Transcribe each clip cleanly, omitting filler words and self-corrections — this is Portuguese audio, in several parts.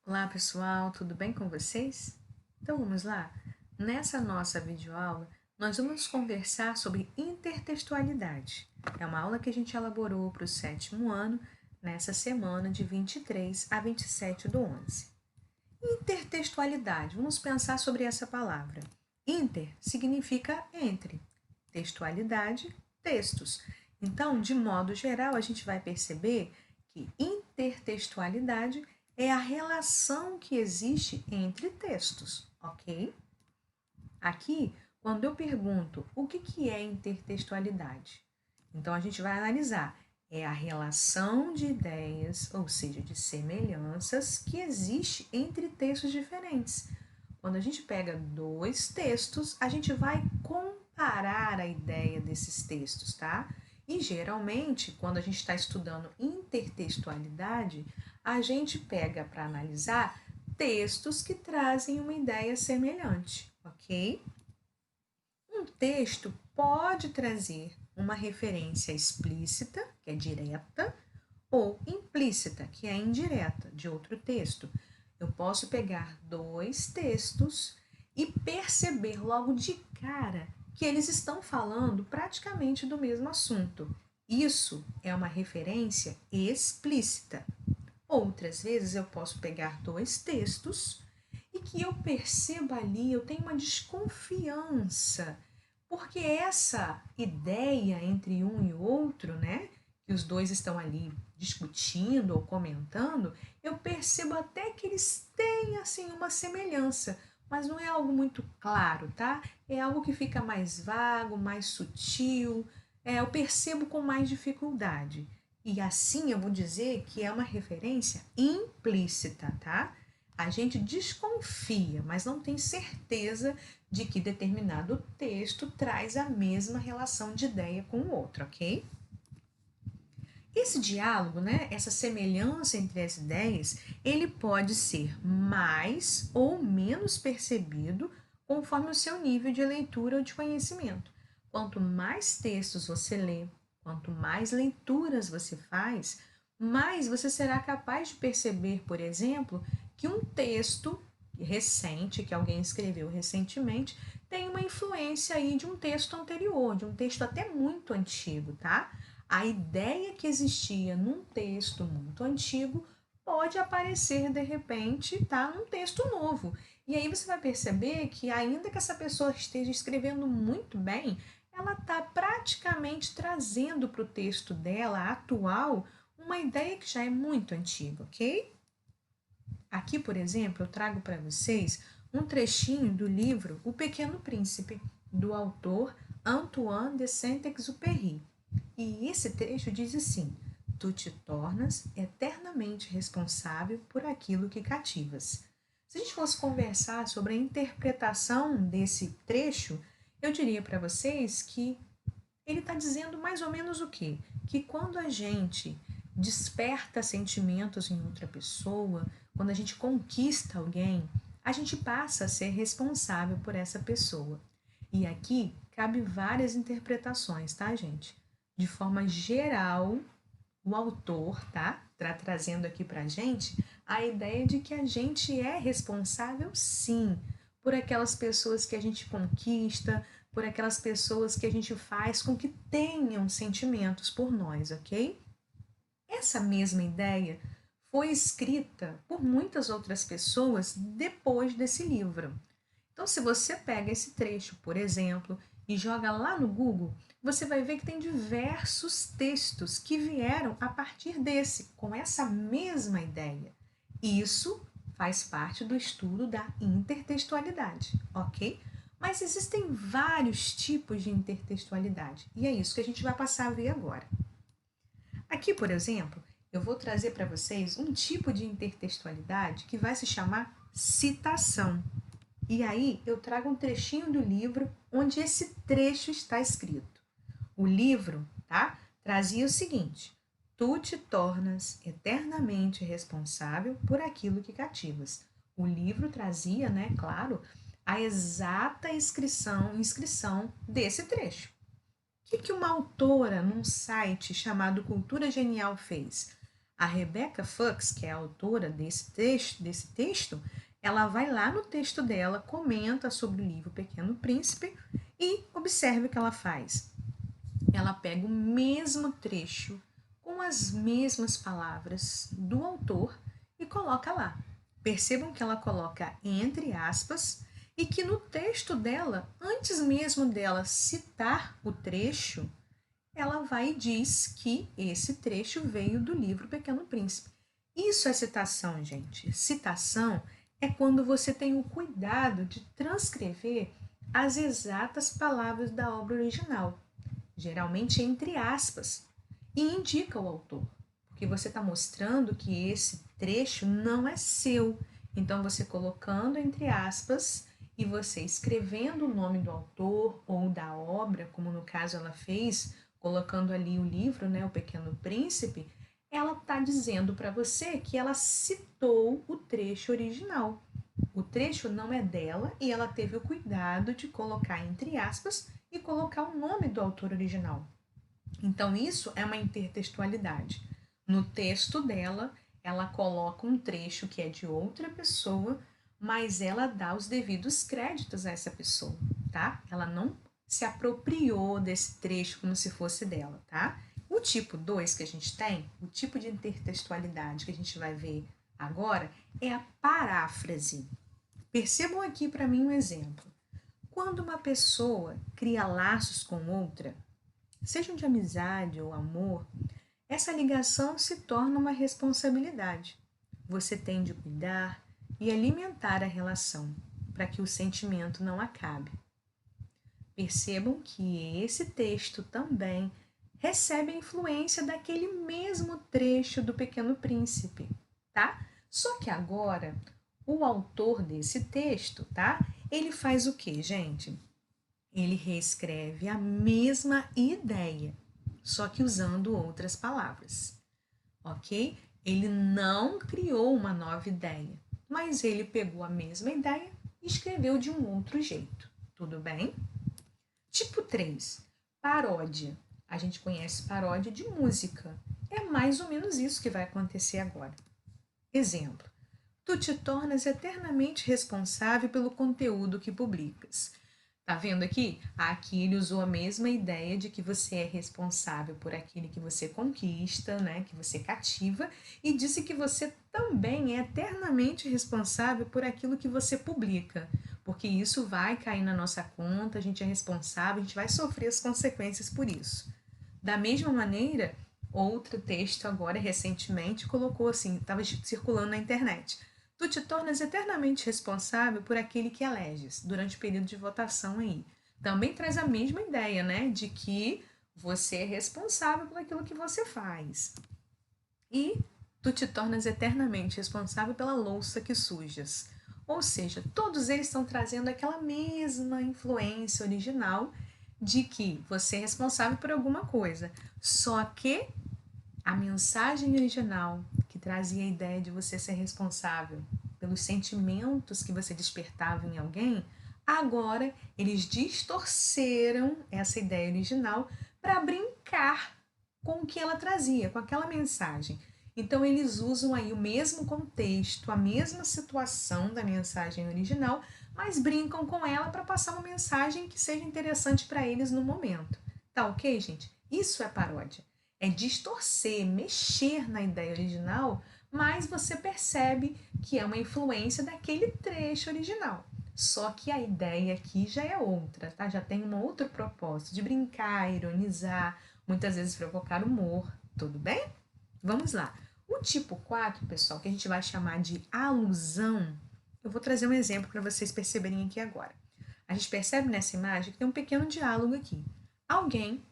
Olá pessoal, tudo bem com vocês? Então vamos lá? Nessa nossa videoaula, nós vamos conversar sobre intertextualidade. É uma aula que a gente elaborou para o 7º ano, nessa semana de 23 a 27 do 11. Intertextualidade, vamos pensar sobre essa palavra. Inter significa entre, textualidade, textos. Então, de modo geral, a gente vai perceber que intertextualidade é a relação que existe entre textos, ok? Aqui, quando eu pergunto o que é intertextualidade, então a gente vai analisar. É a relação de ideias, ou seja, de semelhanças, que existe entre textos diferentes. Quando a gente pega dois textos, a gente vai comparar a ideia desses textos, tá? E geralmente, quando a gente está estudando intertextualidade, a gente pega para analisar textos que trazem uma ideia semelhante, ok? Um texto pode trazer uma referência explícita, que é direta, ou implícita, que é indireta, de outro texto. Eu posso pegar dois textos e perceber logo de cara que eles estão falando praticamente do mesmo assunto. Isso é uma referência explícita. Outras vezes eu posso pegar dois textos e que eu perceba ali, eu tenho uma desconfiança, porque essa ideia entre um e outro, né, que os dois estão ali discutindo ou comentando, eu percebo até que eles têm assim uma semelhança, mas não é algo muito claro, tá? É algo que fica mais vago, mais sutil, eu percebo com mais dificuldade. E assim eu vou dizer que é uma referência implícita, tá? A gente desconfia, mas não tem certeza de que determinado texto traz a mesma relação de ideia com o outro, ok? Esse diálogo, né, essa semelhança entre as ideias, ele pode ser mais ou menos percebido conforme o seu nível de leitura ou de conhecimento. Quanto mais textos você lê, quanto mais leituras você faz, mais você será capaz de perceber, por exemplo, que um texto recente, que alguém escreveu recentemente, tem uma influência aí de um texto anterior, de um texto até muito antigo, tá? A ideia que existia num texto muito antigo pode aparecer de repente, tá, num texto novo. E aí você vai perceber que ainda que essa pessoa esteja escrevendo muito bem, ela está praticamente trazendo para o texto dela atual uma ideia que já é muito antiga, ok? Aqui, por exemplo, eu trago para vocês um trechinho do livro O Pequeno Príncipe, do autor Antoine de Saint-Exupéry. E esse trecho diz assim: Tu te tornas eternamente responsável por aquilo que cativas. Se a gente fosse conversar sobre a interpretação desse trecho, eu diria para vocês que ele está dizendo mais ou menos o quê? Que quando a gente desperta sentimentos em outra pessoa, quando a gente conquista alguém, a gente passa a ser responsável por essa pessoa. E aqui cabe várias interpretações, tá, gente? De forma geral, o autor tá trazendo aqui pra gente a ideia de que a gente é responsável, sim, por aquelas pessoas que a gente conquista, por aquelas pessoas que a gente faz com que tenham sentimentos por nós, ok? Essa mesma ideia foi escrita por muitas outras pessoas depois desse livro. Então, se você pega esse trecho, por exemplo, e joga lá no Google, você vai ver que tem diversos textos que vieram a partir desse, com essa mesma ideia. Isso faz parte do estudo da intertextualidade, ok? Mas existem vários tipos de intertextualidade, e é isso que a gente vai passar a ver agora. Aqui, por exemplo, eu vou trazer para vocês um tipo de intertextualidade que vai se chamar citação. E aí eu trago um trechinho do livro onde esse trecho está escrito. O livro, tá? Trazia o seguinte: Tu te tornas eternamente responsável por aquilo que cativas. O livro trazia, né, claro, a exata inscrição desse trecho. O que uma autora num site chamado Cultura Genial fez? A Rebecca Fuchs, que é a autora desse texto, ela vai lá no texto dela, comenta sobre o livro Pequeno Príncipe e observe o que ela faz. Ela pega o mesmo trecho com as mesmas palavras do autor e coloca lá. Percebam que ela coloca entre aspas e que no texto dela, antes mesmo dela citar o trecho, ela vai e diz que esse trecho veio do livro Pequeno Príncipe. Isso é citação, gente. Citação é quando você tem o cuidado de transcrever as exatas palavras da obra original, geralmente entre aspas, e indica o autor, porque você está mostrando que esse trecho não é seu. Então, você colocando entre aspas e você escrevendo o nome do autor ou da obra, como no caso ela fez, colocando ali o livro, né, O Pequeno Príncipe, ela está dizendo para você que ela citou o trecho original. O trecho não é dela e ela teve o cuidado de colocar entre aspas e colocar o nome do autor original. Então, isso é uma intertextualidade. No texto dela, ela coloca um trecho que é de outra pessoa, mas ela dá os devidos créditos a essa pessoa, tá? Ela não se apropriou desse trecho como se fosse dela, tá? O tipo 2 que a gente tem, o tipo de intertextualidade que a gente vai ver agora, é a paráfrase. Percebam aqui para mim um exemplo. Quando uma pessoa cria laços com outra, sejam de amizade ou amor, essa ligação se torna uma responsabilidade. Você tem de cuidar e alimentar a relação para que o sentimento não acabe. Percebam que esse texto também recebe a influência daquele mesmo trecho do Pequeno Príncipe, tá? Só que agora, o autor desse texto, tá? Ele faz o quê, gente? Ele reescreve a mesma ideia, só que usando outras palavras, ok? Ele não criou uma nova ideia, mas ele pegou a mesma ideia e escreveu de um outro jeito, tudo bem? Tipo 3, paródia. A gente conhece paródia de música. É mais ou menos isso que vai acontecer agora. Exemplo: tu te tornas eternamente responsável pelo conteúdo que publicas. Tá vendo aqui? Aqui ele usou a mesma ideia de que você é responsável por aquilo que você conquista, né, que você cativa, e disse que você também é eternamente responsável por aquilo que você publica, porque isso vai cair na nossa conta, a gente é responsável, a gente vai sofrer as consequências por isso. Da mesma maneira, outro texto agora recentemente colocou assim, estava circulando na internet. Tu te tornas eternamente responsável por aquele que eleges durante o período de votação aí. Também traz a mesma ideia, né, de que você é responsável por aquilo que você faz. E tu te tornas eternamente responsável pela louça que sujas. Ou seja, todos eles estão trazendo aquela mesma influência original de que você é responsável por alguma coisa. Só que a mensagem original que trazia a ideia de você ser responsável pelos sentimentos que você despertava em alguém, agora eles distorceram essa ideia original para brincar com o que ela trazia, com aquela mensagem. Então eles usam aí o mesmo contexto, a mesma situação da mensagem original, mas brincam com ela para passar uma mensagem que seja interessante para eles no momento. Tá ok, gente? Isso é paródia. É distorcer, mexer na ideia original, mas você percebe que é uma influência daquele trecho original. Só que a ideia aqui já é outra, tá? Já tem um outro propósito de brincar, ironizar, muitas vezes provocar humor, tudo bem? Vamos lá. O tipo 4, pessoal, que a gente vai chamar de alusão, eu vou trazer um exemplo para vocês perceberem aqui agora. A gente percebe nessa imagem que tem um pequeno diálogo aqui. Alguém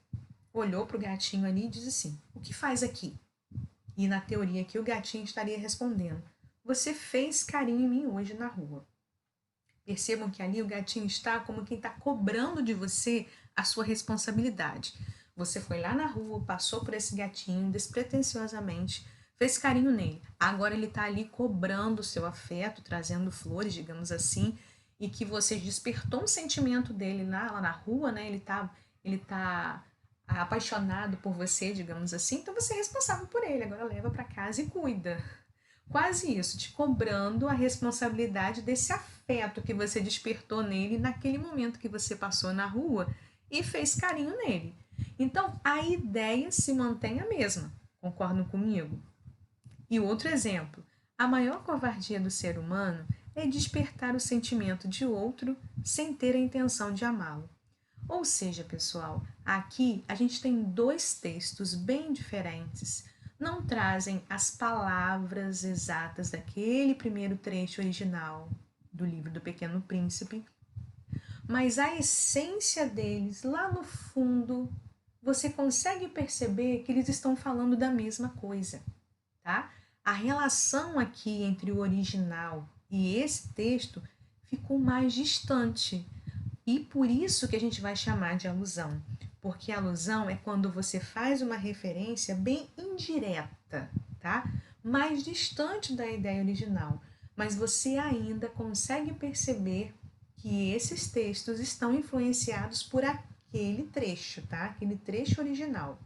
olhou para o gatinho ali e disse assim: o que faz aqui? E na teoria aqui o gatinho estaria respondendo: você fez carinho em mim hoje na rua. Percebam que ali o gatinho está como quem está cobrando de você a sua responsabilidade. Você foi lá na rua, passou por esse gatinho despretensiosamente, fez carinho nele. Agora ele está ali cobrando o seu afeto, trazendo flores, digamos assim, e que você despertou um sentimento dele lá na rua, né? Ele tá apaixonado por você, digamos assim, então você é responsável por ele, agora leva para casa e cuida. Quase isso, te cobrando a responsabilidade desse afeto que você despertou nele naquele momento que você passou na rua e fez carinho nele. Então, a ideia se mantém a mesma. Concordam comigo? E outro exemplo: a maior covardia do ser humano é despertar o sentimento de outro sem ter a intenção de amá-lo. Ou seja, pessoal, aqui a gente tem dois textos bem diferentes. Não trazem as palavras exatas daquele primeiro trecho original do livro do Pequeno Príncipe, mas a essência deles, lá no fundo, você consegue perceber que eles estão falando da mesma coisa, tá? A relação aqui entre o original e esse texto ficou mais distante. E por isso que a gente vai chamar de alusão, porque alusão é quando você faz uma referência bem indireta, tá? Mais distante da ideia original, mas você ainda consegue perceber que esses textos estão influenciados por aquele trecho, tá? Aquele trecho original.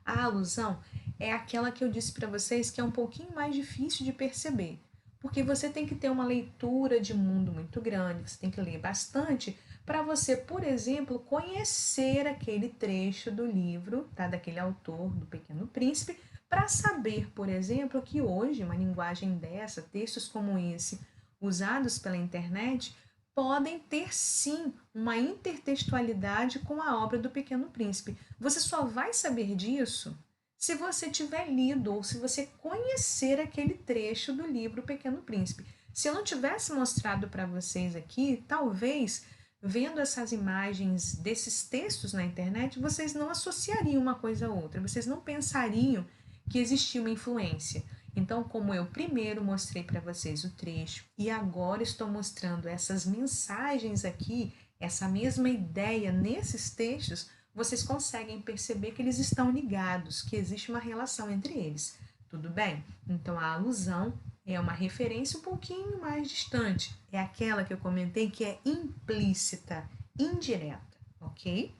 A alusão é aquela que eu disse para vocês que é um pouquinho mais difícil de perceber, porque você tem que ter uma leitura de mundo muito grande, você tem que ler bastante para você, por exemplo, conhecer aquele trecho do livro, tá, daquele autor do Pequeno Príncipe, para saber, por exemplo, que hoje uma linguagem dessa, textos como esse, usados pela internet, podem ter sim uma intertextualidade com a obra do Pequeno Príncipe. Você só vai saber disso se você tiver lido ou se você conhecer aquele trecho do livro Pequeno Príncipe. Se eu não tivesse mostrado para vocês aqui, talvez vendo essas imagens desses textos na internet, vocês não associariam uma coisa a outra, vocês não pensariam que existia uma influência. Então, como eu primeiro mostrei para vocês o trecho e agora estou mostrando essas mensagens aqui, essa mesma ideia nesses textos, vocês conseguem perceber que eles estão ligados, que existe uma relação entre eles. Tudo bem? Então, a alusão é uma referência um pouquinho mais distante. É aquela que eu comentei que é implícita, indireta, ok?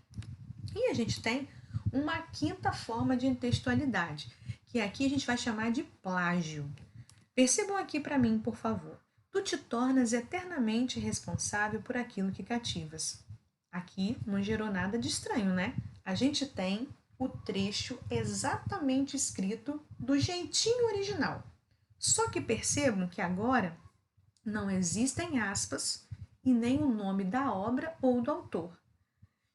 E a gente tem uma quinta forma de intextualidade, que aqui a gente vai chamar de plágio. Percebam aqui para mim, por favor. Tu te tornas eternamente responsável por aquilo que cativas. Aqui não gerou nada de estranho, né? A gente tem o trecho exatamente escrito do jeitinho original. Só que percebam que agora não existem aspas e nem o nome da obra ou do autor.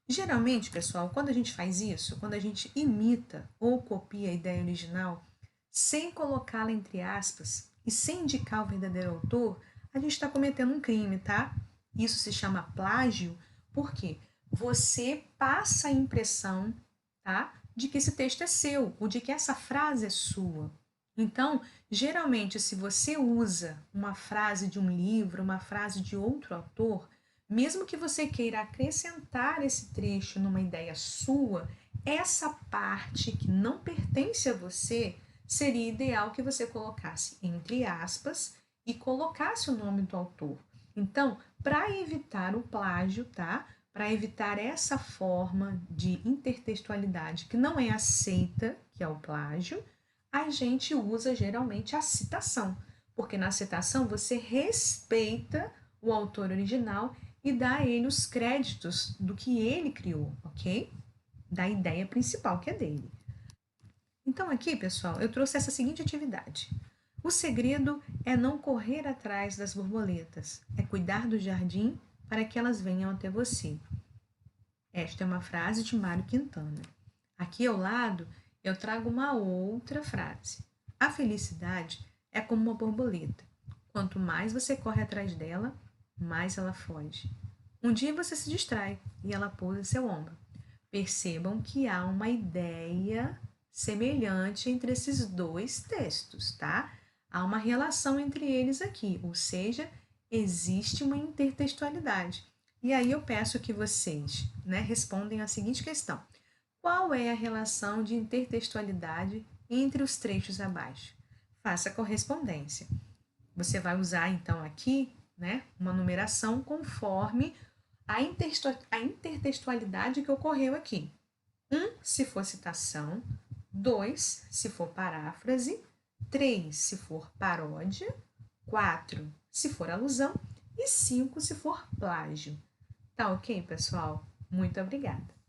Geralmente, pessoal, quando a gente faz isso, quando a gente imita ou copia a ideia original, sem colocá-la entre aspas e sem indicar o verdadeiro autor, a gente está cometendo um crime, tá? Isso se chama plágio porque você passa a impressão, tá, de que esse texto é seu, ou de que essa frase é sua. Então, geralmente, se você usa uma frase de um livro, uma frase de outro autor, mesmo que você queira acrescentar esse trecho numa ideia sua, essa parte que não pertence a você seria ideal que você colocasse entre aspas e colocasse o nome do autor. Então, para evitar o plágio, tá? Para evitar essa forma de intertextualidade que não é aceita, que é o plágio, a gente usa geralmente a citação, porque na citação você respeita o autor original e dá a ele os créditos do que ele criou, ok? Da ideia principal que é dele. Então aqui, pessoal, eu trouxe essa seguinte atividade. O segredo é não correr atrás das borboletas, é cuidar do jardim para que elas venham até você. Esta é uma frase de Mário Quintana. Aqui ao lado, eu trago uma outra frase. A felicidade é como uma borboleta. Quanto mais você corre atrás dela, mais ela foge. Um dia você se distrai e ela pousa em seu ombro. Percebam que há uma ideia semelhante entre esses dois textos, tá? Há uma relação entre eles aqui, ou seja, existe uma intertextualidade. E aí eu peço que vocês, né, respondem a seguinte questão: qual é a relação de intertextualidade entre os trechos abaixo? Faça a correspondência. Você vai usar então aqui, né, uma numeração conforme a intertextualidade que ocorreu aqui. se for citação, 2, se for paráfrase, 3, se for paródia, 4, se for alusão e 5, se for plágio. Tá ok, pessoal? Muito obrigada!